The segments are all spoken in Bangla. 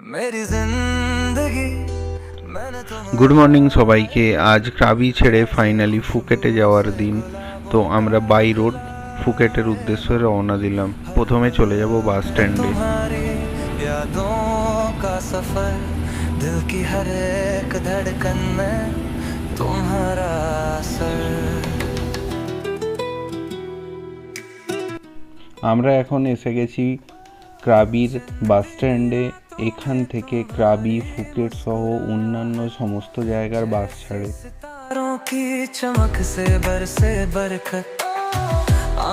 मेरी जिंदगी गुड मर्निंग सबाइके। आज क्राबी छेड़े फाइनली फुकेटे जाওয়ার दिन। तो আমরা बाई रोड फुकेटेर उद्देश्ये रওना दिलाम। प्रथमे चले যাব बास स्टैंडे। यादों का सफर, दिल की हर एक धड़कन में तुम्हारा असर। আমরা এখন এসে গেছি ক্রাবির বাস স্ট্যান্ডে। এখান থেকে ক্রাবি, ফুকেট সহ অন্যান্য সমস্ত জায়গার বাস ছাড়ে। सितारों की चमक से बरसे बरखत,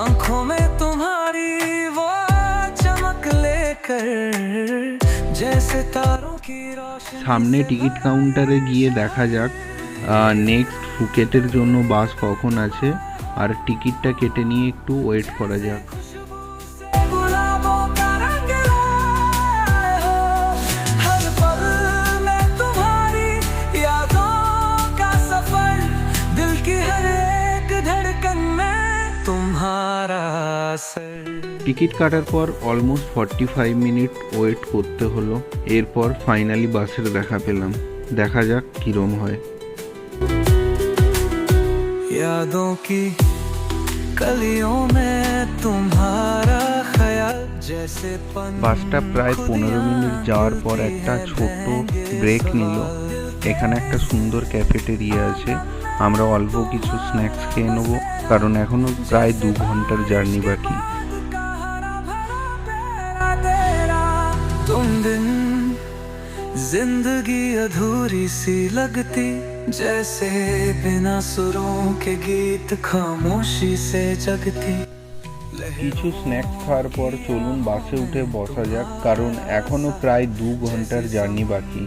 आंखों में तुम्हारी वो चमक लेकर, जैसे तारों की रोशनी। সামনে টিকিট কাউন্টারে গিয়ে দেখা যাক নেক্সট ফুকেটের জন্য বাস কখন আছে, আর টিকিটটা কেটে নিয়ে একটু ওয়েট করা যাক। টিকিট কাটার পর অলমোস্ট 45 মিনিট ওয়েট করতে হলো। এরপর ফাইনালি বাসের দেখা পেলাম। দেখা যাক কিরম হয়। यादों की कलियों में तुम्हारा ख्याल जैसे বাসটা প্রায় 15 মিনিট যাওয়ার পর একটা ছোট ব্রেক নিল। এখানে একটা সুন্দর ক্যাফেটেরিয়া আছে। আমরা অল্প কিছু স্ন্যাক্স খেয়ে নেব, কারণ এখনো প্রায় 2 ঘন্টার জার্নি বাকি। तुम बिन जिंदगी अधूरी सी लगती, जैसे बिना सुरों के गीत खामोशी से जगती। কিছু স্ন্যাক্স খাওয়ার পর চলুন বাসে উঠে বসা যাক, কারণ এখনো প্রায় 2 ঘন্টার জার্নি বাকি।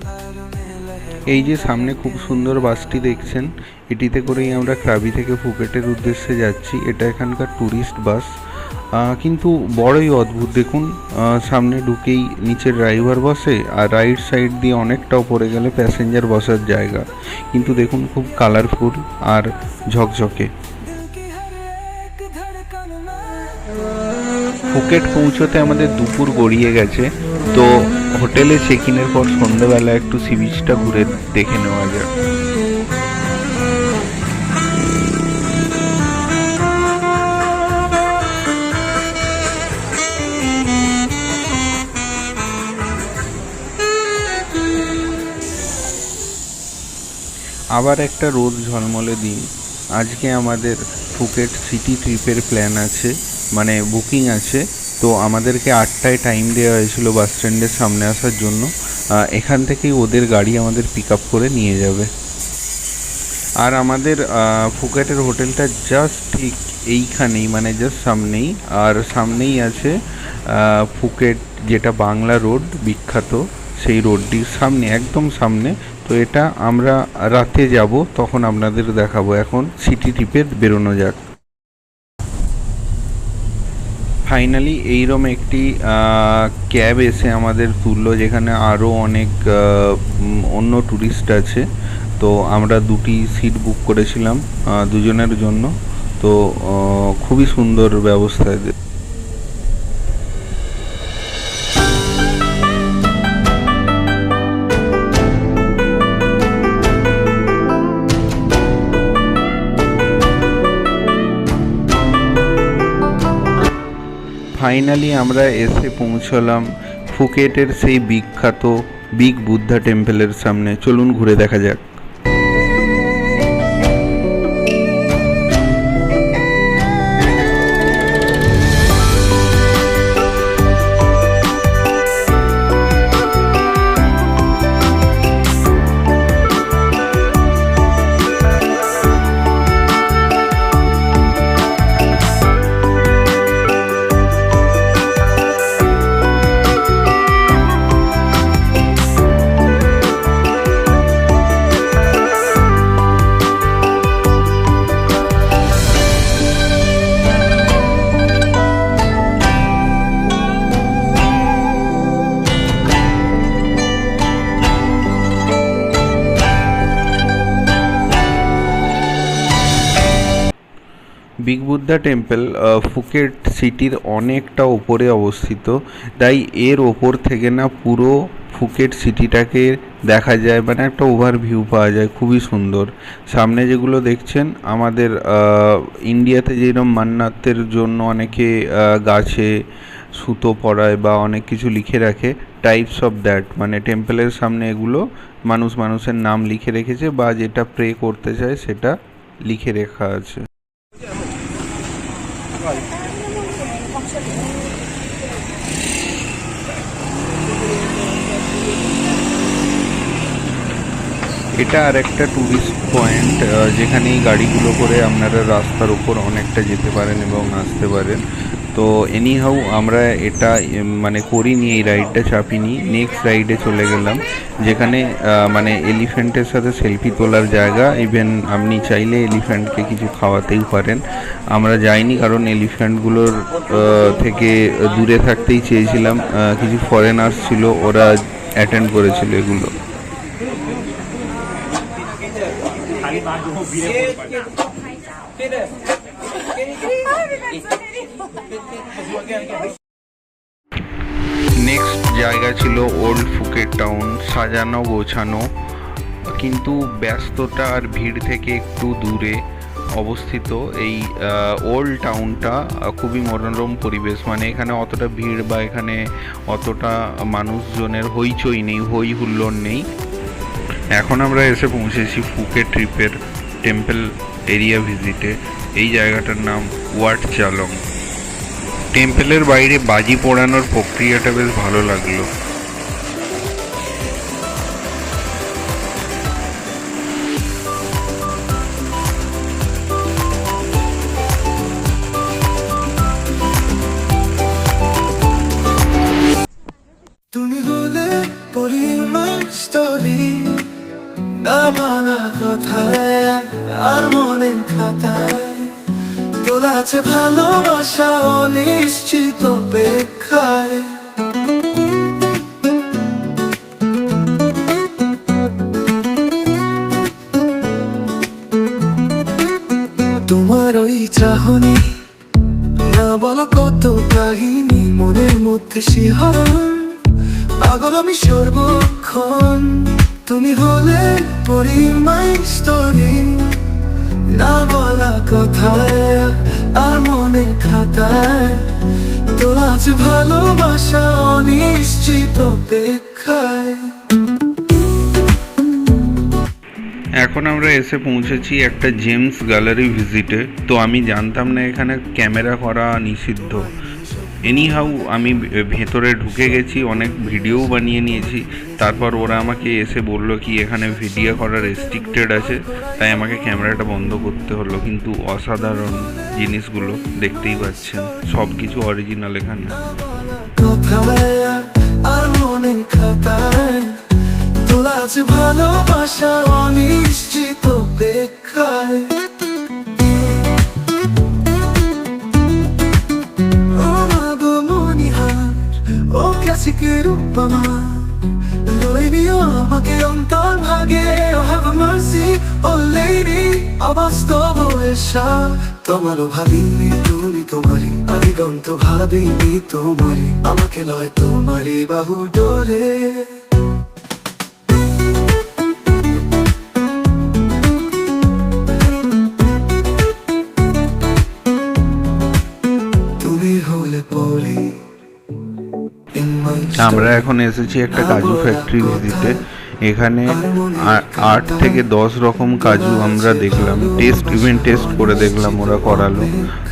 এই যে সামনে খুব সুন্দর বাসটি দেখছেন, এটিতে করেই আমরা ক্রাবি থেকে ফুকেটের উদ্দেশ্যে যাচ্ছি। এটা এখানকার ট্যুরিস্ট বাস, কিন্তু বড়ই অদ্ভুত। দেখুন, সামনে ঢুকেই নিচে ড্রাইভার বসে, আর রাইট সাইড দিয়ে অনেকটা উপরে গেলে প্যাসেঞ্জার বসার জায়গা। কিন্তু দেখুন, খুব কালারফুল আর ঝকঝকে। ফুকেট পৌঁছতে আমাদের দুপুর গড়িয়ে গেছে। তো হোটেলে চেক ইনের পর সন্ধ্যেবেলা একটু সি বিচটা ঘুরে দেখে নেওয়া যায়। আবার একটা রোদ ঝলমলে দিন। আজকে আমাদের ফুকেট সিটি ট্রিপের প্ল্যান আছে, মানে বুকিং আছে। তো আমাদেরকে 8টায় টাইম দেওয়া হয়েছিল বাস স্ট্যান্ডের সামনে আসার জন্য। এখান থেকেই ওদের গাড়ি আমাদের পিক আপ করে নিয়ে যাবে। আর আমাদের ফুকেটের হোটেলটা জাস্ট ঠিক এইখানেই, মানে জাস্ট সামনেই। আর সামনেই আছে ফুকেট, যেটা বাংলা রোড বিখ্যাত, সেই রোডটির সামনে, একদম সামনে। তো এটা আমরা রাতে যাব, তখন আপনাদের দেখাবো। এখন সিটি ট্রিপে বেরোনো যাক। ফাইনালি এইরকম একটি ক্যাব এসে আমাদের তুললো, যেখানে আরও অনেক অন্য ট্যুরিস্ট আছে। তো আমরা 2টি সিট বুক করেছিলাম দুজনের জন্য। তো খুবই সুন্দর ব্যবস্থা এদের। ফাইনালি আমরা এসে পৌঁছলাম ফুকেটের সেই বিখ্যাত বিগ বুদ্ধা টেম্পলের সামনে। চলুন ঘুরে দেখা যাক। বিগ বুদ্ধা টেম্পল ফুকেট সিটির অনেকটা ওপরে অবস্থিত, তাই এর ওপর থেকে না পুরো ফুকেট সিটিটাকে দেখা যায়, মানে একটা ওভারভিউ পাওয়া যায়, খুবই সুন্দর। সামনে যেগুলো দেখছেন আমাদের ইন্ডিয়াতে যেরকম মান্নাতের জন্য অনেকে গাছে সুতো পরায় বা অনেক কিছু লিখে রাখে, টাইপস অফ দ্যাট, মানে টেম্পলের সামনে এগুলো মানুষের নাম লিখে রেখেছে বা যেটা প্রে করতে চায় সেটা লিখে রাখা আছে। এটা আর একটা ট্যুরিস্ট পয়েন্ট, যেখানে এই গাড়িগুলো করে আপনারা রাস্তার উপর অনেকটা যেতে পারেন এবং আসতে পারেন। তো এনিহাউ আমরা এটা মানে করিনি, এই রাইডটা চাপিনি, নেক্সট রাইডে চলে গেলাম যেখানে মানে এলিফ্যান্টের সাথে সেলফি তোলার জায়গা। ইভেন আপনি চাইলে এলিফ্যান্টকে কিছু খাওয়াতেই পারেন। আমরা যাইনি কারণ এলিফ্যান্টগুলোর থেকে দূরে থাকতেই চেয়েছিলাম। কিছু ফরেনার্স ছিল, ওরা অ্যাটেন্ড করেছিল এগুলো। নেক্সট জায়গা ছিল ওল্ড ফুকেট টাউন, সাজানো গোছানো কিন্তু ব্যস্ততা আর ভিড় থেকে একটু দূরে অবস্থিত। এই ওল্ড টাউনটা খুবই মনোরম পরিবেশ, মানে এখানে অতটা ভিড় বা এখানে অতটা মানুষজনের হইচই নেই, হই হুল্লোড় নেই। এখন আমরা এসে পৌঁছেছি ফুকেট ট্রিপের টেম্পল এরিয়া ভিজিটে। এই জায়গাটার নাম ওয়াট চালং। টেম্পলের বাইরে বাজি পোড়ানোর প্রক্রিয়াটা বেশ ভালো লাগলো। তুমি বলে পরিমাণ স্টোরি না বলা কথায় আর মনের খাতায় তোলা আছে ভালোবাসা অনিশ্চিত অপেক্ষায়। তোমার ওই চাহনি না বলা কত কাহিনী মনের মধ্যে শিহরণ, পাগল আমি সর্বক্ষণ। তুমি হলে পরিমাণ স্টোরি না বলা কথায় আর মনের খাতায় তোলা আছে ভালোবাসা অনিশ্চিত অপেক্ষায়। এখন আমরা এসে পৌঁছেছি একটা জেমস গ্যালারি ভিজিটে। তো আমি জানতাম না এখানে ক্যামেরা করা নিষিদ্ধ। এনিহাউ আমি ভেতরে ঢুকে গেছি, অনেক ভিডিও বানিয়ে নিয়েছি। তারপর ওরা আমাকে এসে বললো কি এখানে ভিডিও করা রেস্ট্রিক্টেড আছে, তাই আমাকে ক্যামেরাটা বন্ধ করতে হলো। কিন্তু অসাধারণ জিনিসগুলো দেখতেই পাচ্ছেন, সব কিছু অরিজিনাল এখানে। ভালোবাসা অনিশ্চিত অপেক্ষায়। আমাকে অন্তর ভাগে have mercy oh lady অবাস্তব এসা তোমারও ভাবিনি তুমি তোমারই আমি গন্ত ভাবিনি তোমারই আমাকে লয় তোমারই বাহু ডোরে। তুমি হলে পরি। আমরা এখন এসেছি একটা কাজু ফ্যাক্টরি ভিজিটে। এখানে 8 থেকে 10 রকম কাজু আমরা দেখলাম, টেস্ট করে দেখলাম, ওরা করালো।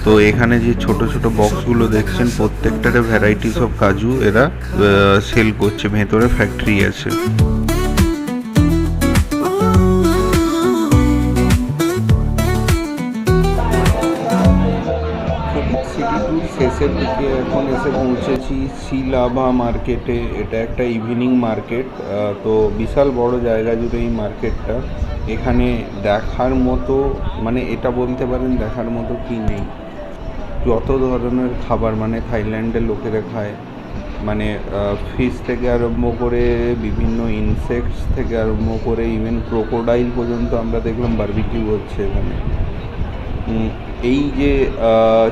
তো এখানে যে ছোট ছোট বক্সগুলো দেখছেন প্রত্যেকটারে ভ্যারাইটিস অফ কাজু এরা সেল করছে, ভেতরে ফ্যাক্টরি আছে। শেষের দিকে এখন এসে পৌঁছেছি শিলাভা মার্কেটে। এটা একটা ইভিনিং মার্কেট, তো বিশাল বড় জায়গা জুড়ে এই মার্কেটটা। এখানে দেখার মতো, মানে এটা বলতে পারেন দেখার মতো কি নেই, যত ধরনের খাবার মানে থাইল্যান্ডের লোকেরা খায়, মানে ফিশ থেকে আরম্ভ করে বিভিন্ন ইনসেক্টস থেকে আরম্ভ করে ইভেন ক্রোকোডাইল পর্যন্ত আমরা দেখলাম বারবিকিউ হচ্ছে এখানে। এই যে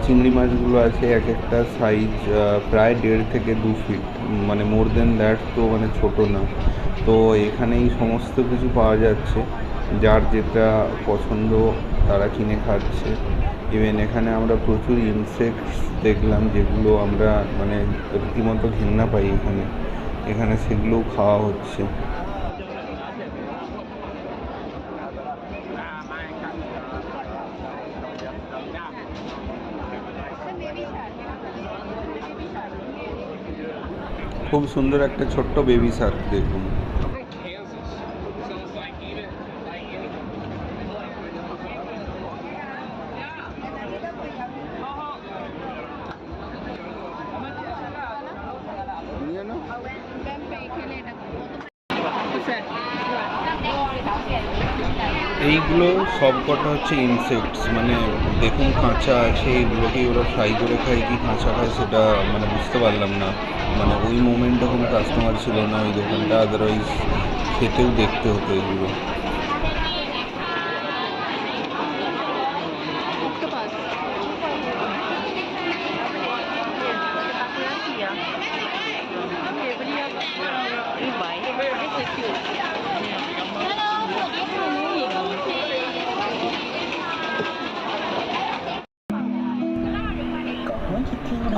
চিংড়ি মাছগুলো আছে এক একটা সাইজ প্রায় 1.5 থেকে 2 ফিট, মানে মোর দেন দ্যাট তো মানে ছোট না। তো এখানেই সমস্ত কিছু পাওয়া যাচ্ছে, যার যেটা পছন্দ তারা কিনে খাচ্ছে। ইভেন এখানে আমরা প্রচুর ইনসেক্টস দেখলাম, যেগুলো আমরা মানে রীতিমতো ঘেন্না পাই এখানে, এখানে সেগুলোও খাওয়া হচ্ছে। খুব সুন্দর একটা ছোট্ট বেবি শার্ক দেখুন। এইগুলো সব কটা হচ্ছে ইনসেক্টস, মানে দেখুন কাঁচা আছে, এগুলোকে ওরা ফ্রাই করে খায় কি কাঁচা খায় সেটা মানে বুঝতে পারলাম না। মানে ওই মোমেন্টে কোনো কাস্টমার ছিল না ওই দোকানটা, আদারওয়াইজ খেতেও দেখতে হতো এগুলো।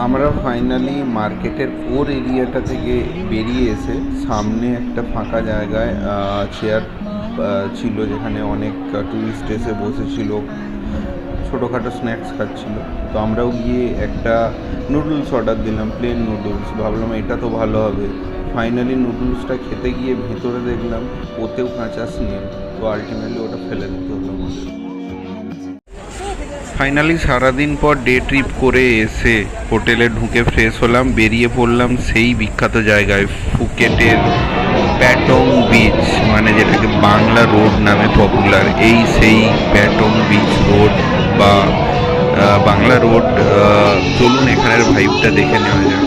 আমরা ফাইনালি মার্কেটের ওর এরিয়াটা থেকে বেরিয়ে এসে সামনে একটা ফাঁকা জায়গায় চেয়ার ছিল, যেখানে অনেক ট্যুরিস্ট এসে বসেছিল, ছোটোখাটো স্ন্যাক্স খাচ্ছিল। তো আমরাও গিয়ে একটা নুডলস অর্ডার দিলাম, প্লেন নুডলস। ভাবলাম এটা তো ভালো হবে। ফাইনালি নুডলসটা খেতে গিয়ে ভেতরে দেখলাম ওতেও কাঁচা স্নেল। তো আলটিমেটলি ওটা ফেলে দিতে হলো আমাদের। ফাইনালি সারাদিন পর ডে ট্রিপ করে এসে হোটেলে ঢুকে ফ্রেশ হলাম, বেরিয়ে পড়লাম সেই বিখ্যাত জায়গায়, ফুকেটের প্যাটং বিচ, মানে যেটাকে বাংলা রোড নামে পপুলার। এই সেই প্যাটং বিচ রোড বা বাংলা রোড। চলুন এখানের ভাইবটা দেখে নেওয়া যাক।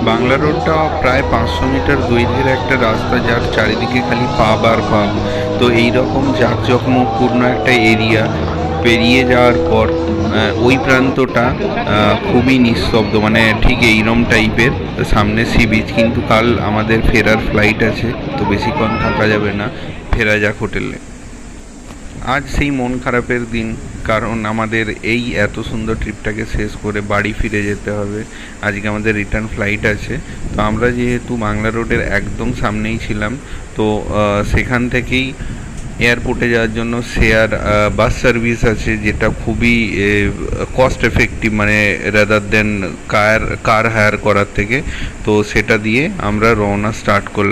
বাংলা রোডটা প্রায় 500 মিটার দৈর্ঘ্যের একটা রাস্তা, যার চারিদিকে খালি পাব আর পাব। তো এইরকম জাঁকজমকপূর্ণ একটা এরিয়া পেরিয়ে যাওয়ার পর ওই প্রান্তটা খুবই নিস্তব্ধ, মানে ঠিক এইরকম টাইপের। সামনে সি বিচ, কিন্তু কাল আমাদের ফেরার ফ্লাইট আছে, তো বেশিক্ষণ থাকা যাবে না, ফেরা যাক হোটেলে। আজ সেই মন খারাপের দিন, কারণ আমাদের এই এত সুন্দর ট্রিপটাকে শেষ করে বাড়ি ফিরে যেতে হবে। আজকে আমাদের রিটার্ন ফ্লাইট আছে। তো আমরা যেহেতু বাংলা রোডের একদম সামনেই ছিলাম, তো সেখান থেকেই এয়ারপোর্টে যাওয়ার জন্য শেয়ার বাস সার্ভিস আছে, যেটা খুবই কস্ট এফেক্টিভ, মানে রাদার দেন কার হায়ার করার থেকে। তো সেটা দিয়ে আমরা রওনা স্টার্ট করলাম।